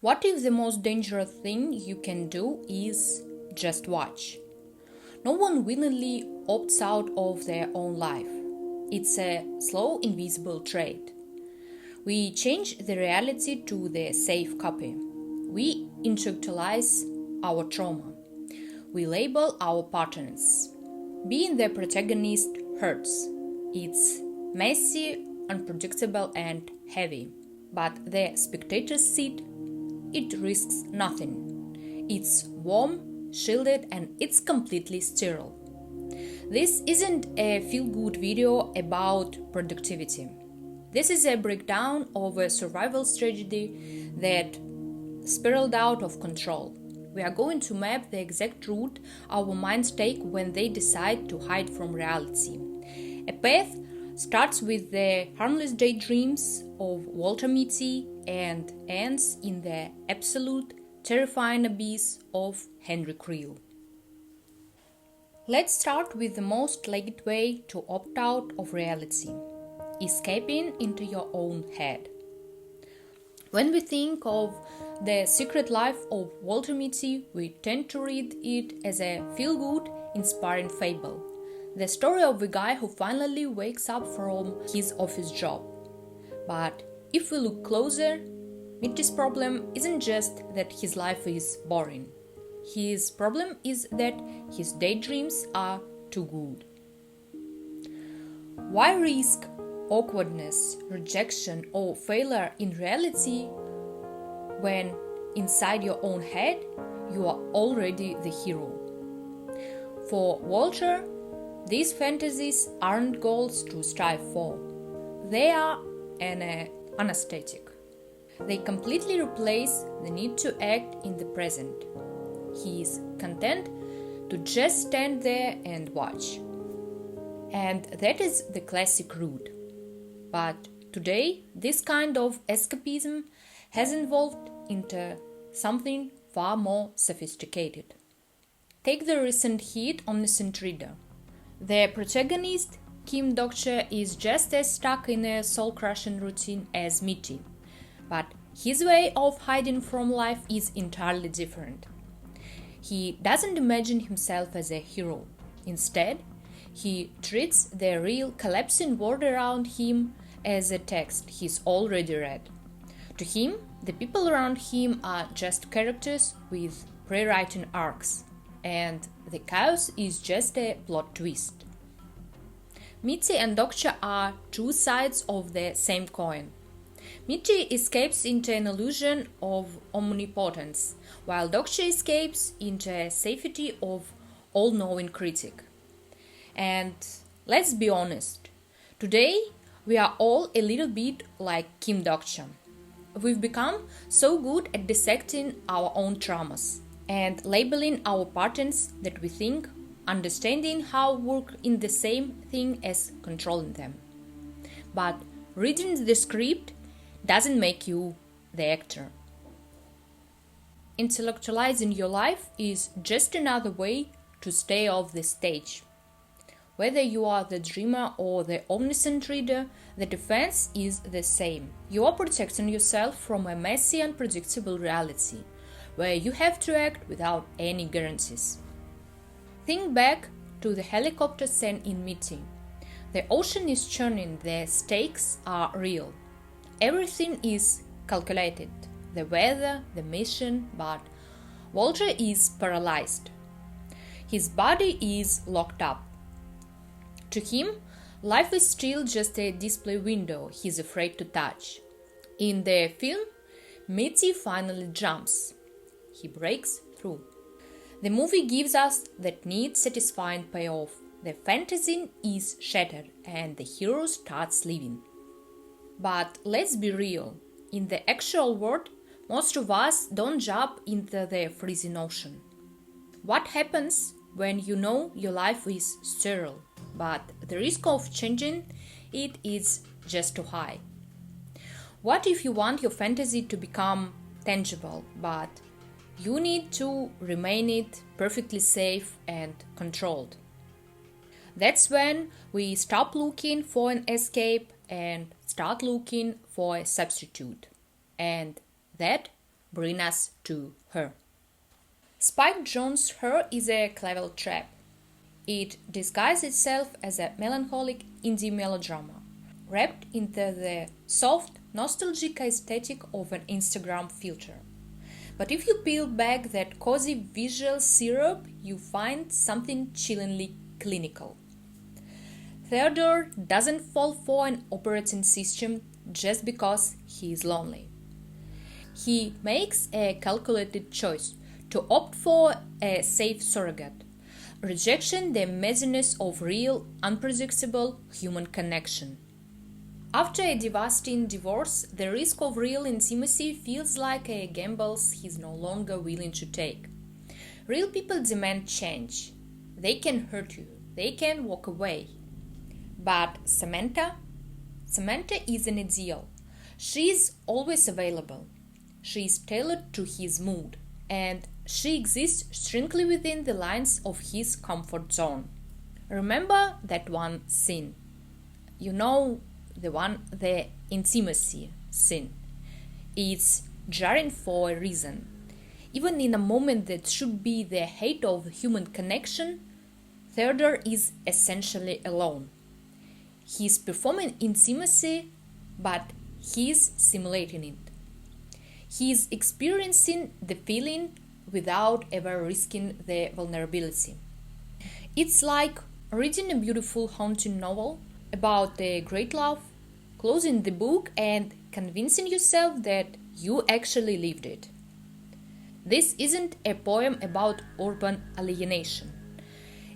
What if the most dangerous thing you can do is just watch? No one willingly opts out of their own life. It's a slow, invisible trait. We change the reality to the safe copy. We intellectualize our trauma. We label our patterns. Being the protagonist hurts. It's messy, unpredictable, and heavy. But the spectator's seat, it risks nothing. It's warm, shielded, and it's completely sterile. This isn't a feel-good video about productivity. This is a breakdown of a survival strategy that spiraled out of control. We are going to map the exact route our minds take when they decide to hide from reality. A path starts with the harmless daydreams of Walter Mitty and ends in the absolute, terrifying abyss of Henry Creel. Let's start with the most legit way to opt out of reality: escaping into your own head. When we think of the secret life of Walter Mitty, we tend to read it as a feel-good, inspiring fable. The story of a guy who finally wakes up from his office job. But if we look closer, Mitty's problem isn't just that his life is boring. His problem is that his daydreams are too good. Why risk awkwardness, rejection, or failure in reality when inside your own head you are already the hero? For Walter, these fantasies aren't goals to strive for. They are anesthetic. They completely replace the need to act in the present. He is content to just stand there and watch. And that is the classic route. But today, this kind of escapism has evolved into something far more sophisticated. Take the recent hit Omniscient Reader. The protagonist, Kim Dokja, is just as stuck in a soul-crushing routine as Mitty, but his way of hiding from life is entirely different. He doesn't imagine himself as a hero. Instead, he treats the real collapsing world around him as a text he's already read. To him, the people around him are just characters with pre-written arcs, and the chaos is just a plot twist. Mitty and Dokja are two sides of the same coin. Mitty escapes into an illusion of omnipotence, while Dokja escapes into a safety of all-knowing critic. And let's be honest, today we are all a little bit like Kim Dokja. We've become so good at dissecting our own traumas and labeling our patterns that we think understanding how work in the same thing as controlling them. But reading the script doesn't make you the actor. Intellectualizing your life is just another way to stay off the stage. Whether you are the dreamer or the omniscient reader, the defense is the same. You are protecting yourself from a messy and unpredictable reality, where you have to act without any guarantees. Think back to the helicopter scene in Mitty. The ocean is churning, the stakes are real. Everything is calculated, the weather, the mission, but Walter is paralyzed. His body is locked up. To him, life is still just a display window he's afraid to touch. In the film, Mitty finally jumps. He breaks through. The movie gives us that neat, satisfying payoff. The fantasy is shattered and the hero starts living. But let's be real. In the actual world, most of us don't jump into the freezing ocean. What happens when you know your life is sterile, but the risk of changing it is just too high? What if you want your fantasy to become tangible, but you need to remain it perfectly safe and controlled? That's when we stop looking for an escape and start looking for a substitute. And that bring us to her. Spike Jonze's Her is a clever trap. It disguises itself as a melancholic indie melodrama, wrapped into the soft, nostalgic aesthetic of an Instagram filter. But if you peel back that cozy visual syrup, you find something chillingly clinical. Theodore doesn't fall for an operating system just because he is lonely. He makes a calculated choice to opt for a safe surrogate, rejecting the messiness of real, unpredictable human connection. After a devastating divorce, the risk of real intimacy feels like a gamble he's no longer willing to take. Real people demand change. They can hurt you. They can walk away. But Samantha is an ideal. She is always available. She is tailored to his mood, and she exists strictly within the lines of his comfort zone. Remember that one scene. You know, the intimacy scene. It's jarring for a reason. Even in a moment that should be the height of human connection, Theodore is essentially alone. He's performing intimacy, but he's simulating it. He's experiencing the feeling without ever risking the vulnerability. It's like reading a beautiful haunting novel about a great love, closing the book and convincing yourself that you actually lived it. This isn't a poem about urban alienation.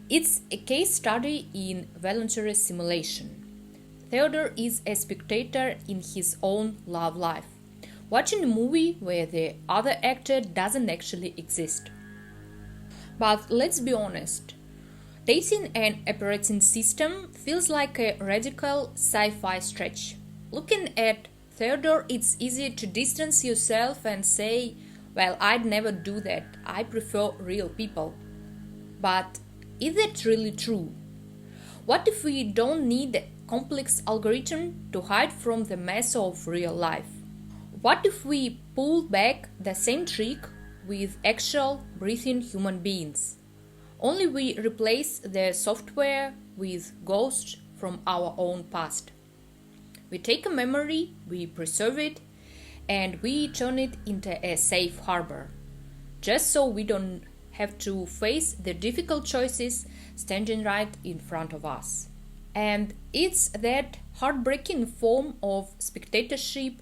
It's a case study in voluntary simulation. Theodore is a spectator in his own love life, watching a movie where the other actor doesn't actually exist. But let's be honest, dating an operating system feels like a radical sci-fi stretch. Looking at Theodore, it's easy to distance yourself and say, well, I'd never do that, I prefer real people. But is that really true? What if we don't need a complex algorithm to hide from the mess of real life? What if we pull back the same trick with actual breathing human beings? Only we replace the software with ghosts from our own past. We take a memory, we preserve it, and we turn it into a safe harbor, just so we don't have to face the difficult choices standing right in front of us. And it's that heartbreaking form of spectatorship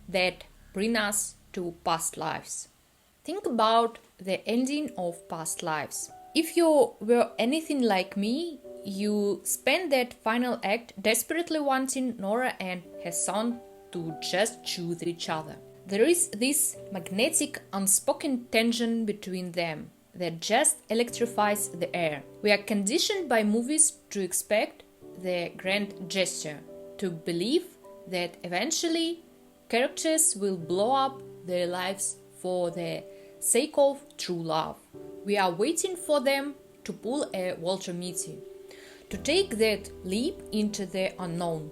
that brings us to past lives. Think about the ending of past lives. If you were anything like me, you spend that final act desperately wanting Nora and Hae Sung to just choose each other. There is this magnetic, unspoken tension between them that just electrifies the air. We are conditioned by movies to expect the grand gesture, to believe that eventually characters will blow up their lives for the sake of true love. We are waiting for them to pull a Walter Mitty, to take that leap into the unknown.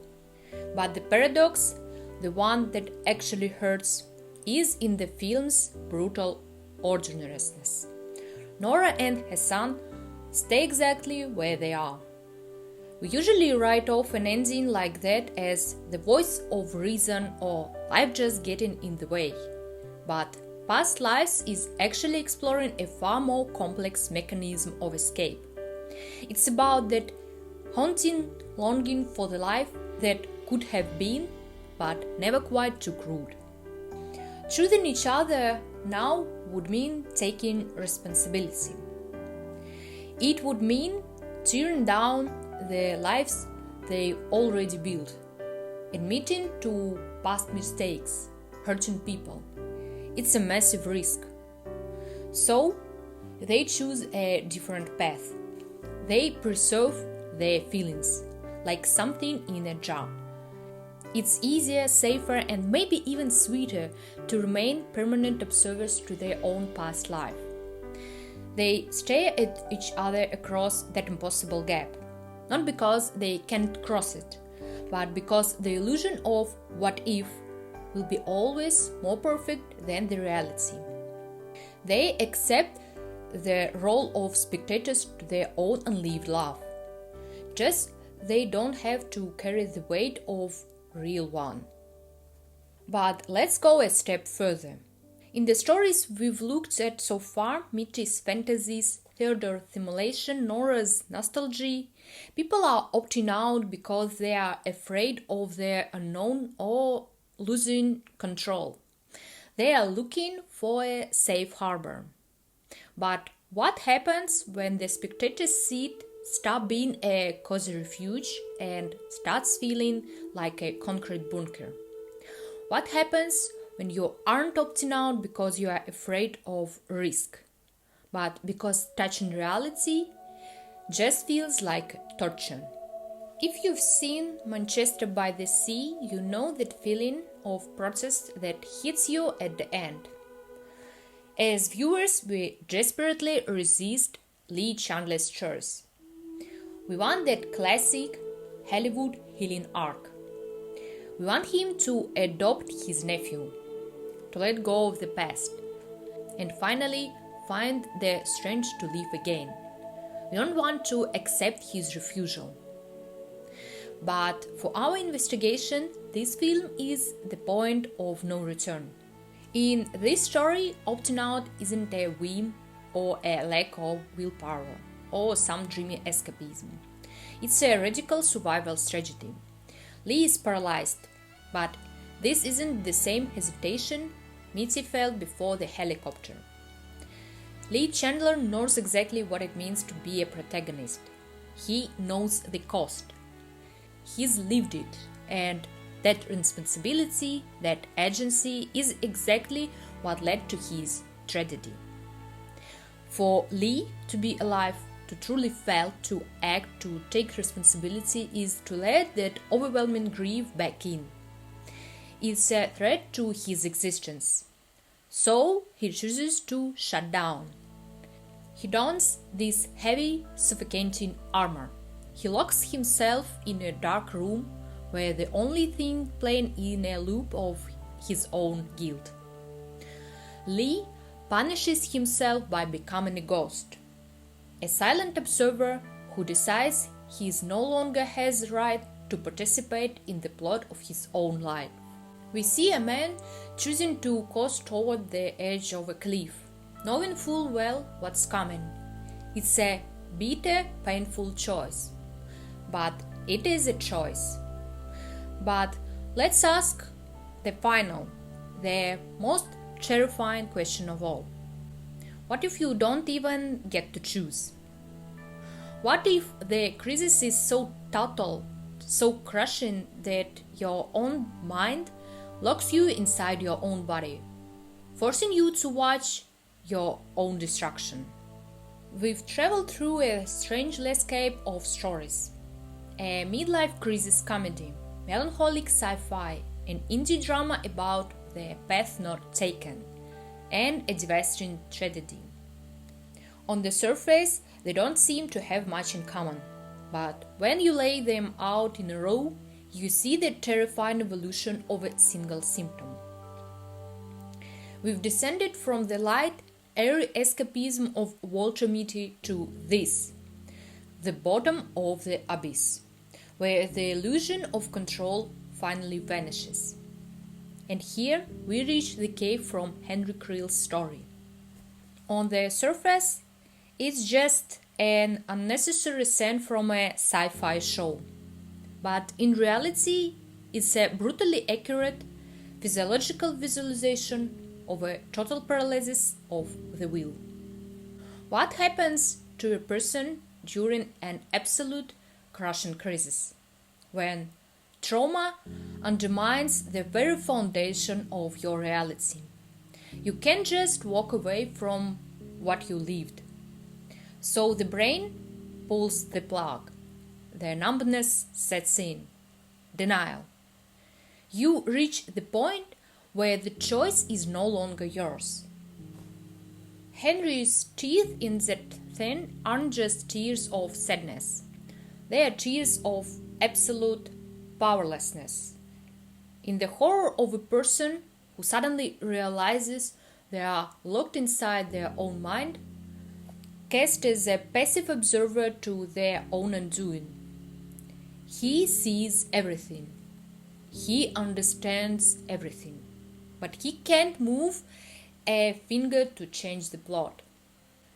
But the paradox, the one that actually hurts, is in the film's brutal ordinariness. Nora and Hae Sung stay exactly where they are. We usually write off an ending like that as the voice of reason or life just getting in the way. But Past Lives is actually exploring a far more complex mechanism of escape. It's about that haunting longing for the life that could have been, but never quite took root. Choosing each other now would mean taking responsibility. It would mean tearing down the lives they already built, admitting to past mistakes, hurting people. It's a massive risk. So, they choose a different path. They preserve their feelings, like something in a jar. It's easier, safer, and maybe even sweeter to remain permanent observers to their own past life. They stare at each other across that impossible gap, not because they can't cross it, but because the illusion of what if will be always more perfect than the reality. They accept the role of spectators to their own unlived life. Just they don't have to carry the weight of real one. But let's go a step further. In the stories we've looked at so far, Mitty's fantasies, Theodore's simulation, Nora's nostalgia, people are opting out because they are afraid of their unknown or losing control. They are looking for a safe harbor. But what happens when the spectator's seat stops being a cozy refuge and starts feeling like a concrete bunker? What happens when you aren't opting out because you are afraid of risk, but because touching reality just feels like torture? If you've seen Manchester by the Sea, you know that feeling of protest that hits you at the end. As viewers, we desperately resist Lee Chandler's choice. We want that classic Hollywood healing arc. We want him to adopt his nephew, to let go of the past, and finally find the strength to live again. We don't want to accept his refusal. But for our investigation, this film is the point of no return. In this story, opting out isn't a whim or a lack of willpower or some dreamy escapism. It's a radical survival strategy. Lee is paralyzed, but this isn't the same hesitation Mitty felt before the helicopter. Lee Chandler knows exactly what it means to be a protagonist. He knows the cost. He's lived it, and that responsibility, that agency is exactly what led to his tragedy. For Lee to be alive, to truly feel, to act, to take responsibility is to let that overwhelming grief back in. It's a threat to his existence. So he chooses to shut down. He dons this heavy, suffocating armor. He locks himself in a dark room where the only thing playing in a loop of his own guilt. Lee punishes himself by becoming a ghost, a silent observer who decides he no longer has the right to participate in the plot of his own life. We see a man choosing to coast toward the edge of a cliff, knowing full well what's coming. It's a bitter, painful choice, but it is a choice. But let's ask the final, the most terrifying question of all. What if you don't even get to choose? What if the crisis is so total, so crushing that your own mind locks you inside your own body, forcing you to watch your own destruction? We've traveled through a strange landscape of stories. A midlife crisis comedy, melancholic sci-fi, an indie drama about the path not taken, and a devastating tragedy. On the surface, they don't seem to have much in common, but when you lay them out in a row, you see the terrifying evolution of a single symptom. We've descended from the light, airy escapism of Walter Mitty to this, the bottom of the abyss, where the illusion of control finally vanishes. And here we reach the cave from Henry Creel's story. On the surface, it's just an unnecessary scene from a sci-fi show. But in reality, it's a brutally accurate physiological visualization of a total paralysis of the will. What happens to a person during an absolute crushing crisis, when trauma undermines the very foundation of your reality? You can't just walk away from what you lived. So the brain pulls the plug. The numbness sets in. Denial. You reach the point where the choice is no longer yours. Henry's teeth in that thing aren't just tears of sadness. They are tears of absolute powerlessness. in the horror of a person who suddenly realizes they are locked inside their own mind, cast as a passive observer to their own undoing. He sees everything. He understands everything. But he can't move a finger to change the plot.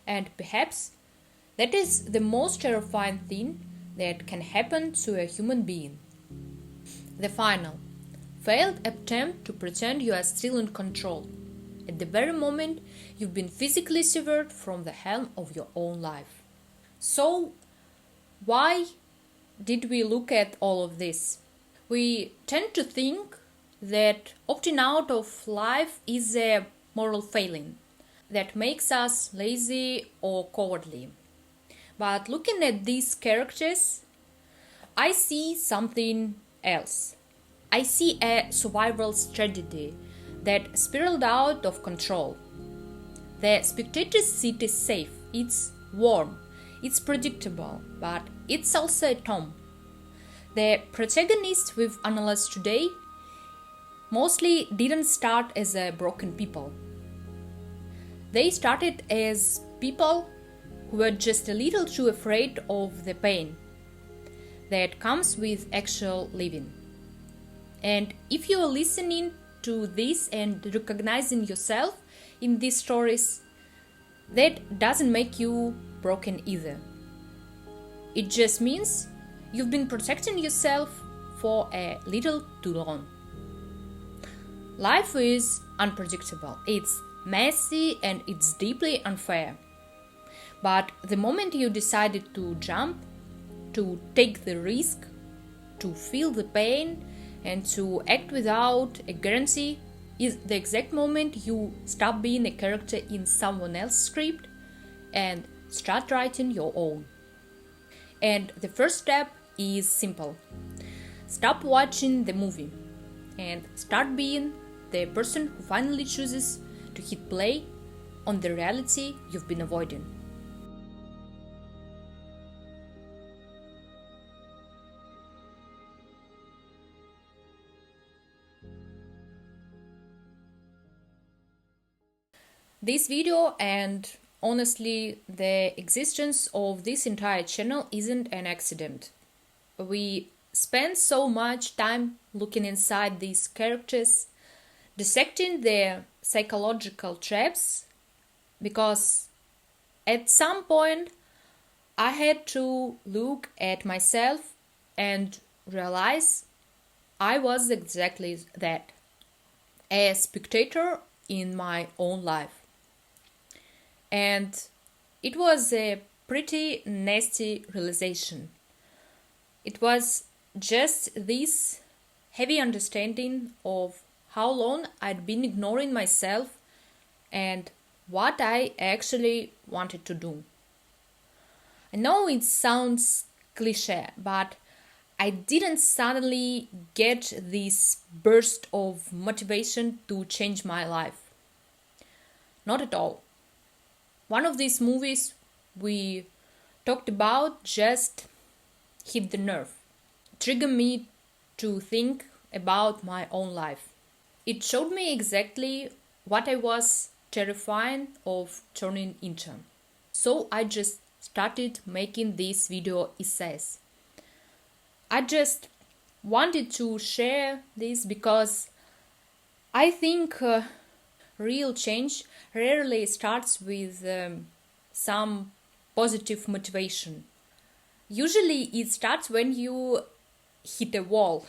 And perhaps that is the most terrifying thing that can happen to a human being. The final, failed attempt to pretend you are still in control at the very moment you've been physically severed from the helm of your own life. So, why did we look at all of this? We tend to think that opting out of life is a moral failing that makes us lazy or cowardly. But looking at these characters, I see something else. I see a survival strategy that spiraled out of control. The spectator's seat is safe, it's warm, it's predictable, but it's also a tomb. The protagonists we've analyzed today mostly didn't start as a broken people. They started as people who were just a little too afraid of the pain that comes with actual living. And if you are listening to this and recognizing yourself in these stories, that doesn't make you broken either. It just means you've been protecting yourself for a little too long. Life is unpredictable. It's messy and it's deeply unfair. But the moment you decided to jump, to take the risk, to feel the pain, and to act without a guarantee is the exact moment you stop being a character in someone else's script and start writing your own. And the first step is simple. Stop watching the movie and start being the person who finally chooses to hit play on the reality you've been avoiding. This video and honestly the existence of this entire channel isn't an accident. We spend so much time looking inside these characters, dissecting their psychological traps, because at some point I had to look at myself and realize I was exactly that, a spectator in my own life. And it was a pretty nasty realization. It was just this heavy understanding of how long I'd been ignoring myself and what I actually wanted to do. I know it sounds cliche, but I didn't suddenly get this burst of motivation to change my life. Not at all. One of these movies we talked about just hit the nerve, triggered me to think about my own life. It showed me exactly what I was terrified of turning into. So I just started making these video essays. I just wanted to share this because I think real change rarely starts with some positive motivation. Usually it starts when you hit a wall.